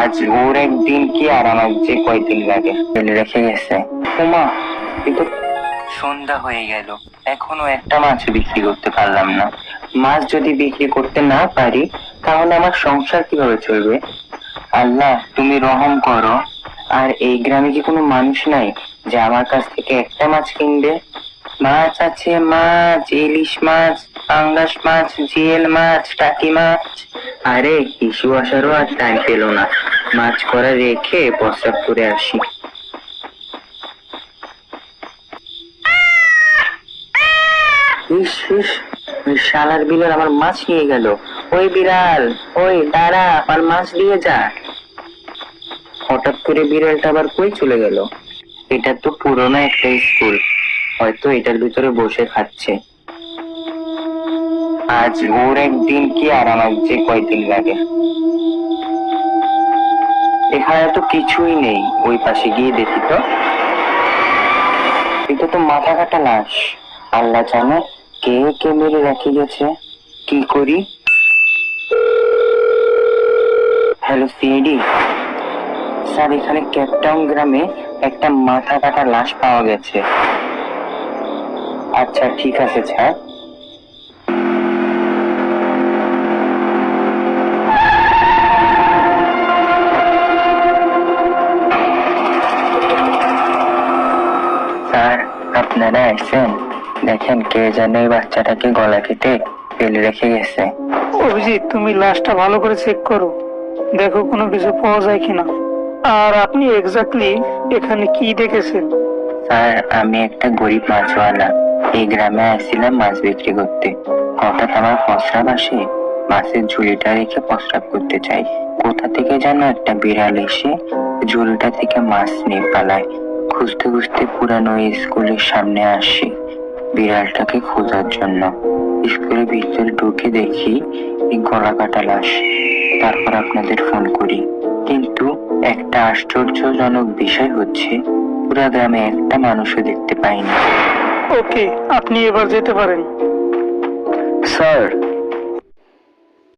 আজ ওর একদিন কি আর আমার যে কয়দিন লাগে ফেলে রেখে গেছে। ওমা, কিন্তু সন্ধ্যা হয়ে গেল, এখনো একটা মাছ বিক্রি করতে পারলাম না। মাছ যদি বিক্রি করতে না পারি তাহলে আমার সংসার কিভাবে চলবে? আল্লাহ, তুমি রহম করো। আর এই গ্রামে কি কোনো মানুষ নাই যে আমার কাছ থেকে একটা মাছ কিনবে? মাছ আছে, মাছ, ইলিশ মাছ, পাঙ্গাস মাছ, জিয়েল মাছ, টাকি মাছ। আরে হিসু আসারও আর টাইম পেল না, মাছ করা রেখে প্রস্রাব করে আসি। ইস ইস, ওই শালার বিড়াল আমার মাছ নিয়ে গেল। ওই বিড়াল, ওই দাঁড়া, আমার মাছ দিয়ে যা। হঠাৎ করে বিড়ালটা আবার কই চলে গেল? এটা তো পুরোনো একটা স্কুল, হয়তো এটার ভিতরে বসে খাচ্ছে। আজ ওর একদিন কি আর আমার যে কয়দিন লাগে। এখানে তো কিছুই নেই, ওই পাশে গিয়ে দেখি তো। এটা তো মাথা কাটা লাশ। আল্লাহ জানে কে কে মেরে রেখে গেছে। কি করি? হ্যালো সিআইডি স্যার, এখানে ক্যাপটাউন গ্রামে একটা মাথা কাটা লাশ পাওয়া গেছে। আচ্ছা ঠিক আছে স্যার। স্যার, আপনারা আসছেন? দেখেন কে যেন এই বাচ্চাটাকে গলা কেটে ফেলে রেখে গেছে। অভিজিৎ, তুমি লাশটা ভালো করে চেক করো, দেখো কোনো কিছু পাওয়া যায় কিনা। আর আপনি এক্স্যাক্টলি এখানে কি দেখেছেন? স্যার, আমি একটা গরিব মাছওয়ালা, এই গ্রামে আসছিলাম মাছ বিক্রি করতে। হঠাৎ আমার প্রস্রাব আসে, মাছের ঝুড়িটা রেখে প্রস্রাব করতে চাই। কোথা থেকে যেন একটা বিড়াল এসে ঝুড়িটা থেকে মাছ নিয়ে পালায়। খুঁজতে খুঁজতে পুরানো স্কুলের সামনে আসি বিড়ালটাকে খোঁজার জন্য। স্কুলের ভিতরে ঢুকে দেখি এই গলা কাটা লাশ। তারপর আপনাদের ফোন করি। কিন্তু একটা আশ্চর্যজনক বিষয় হচ্ছে, পুরা গ্রামে একটা মানুষও দেখতে পাইনি। ওকে, আপনি এবার যেতে পারেন। স্যার,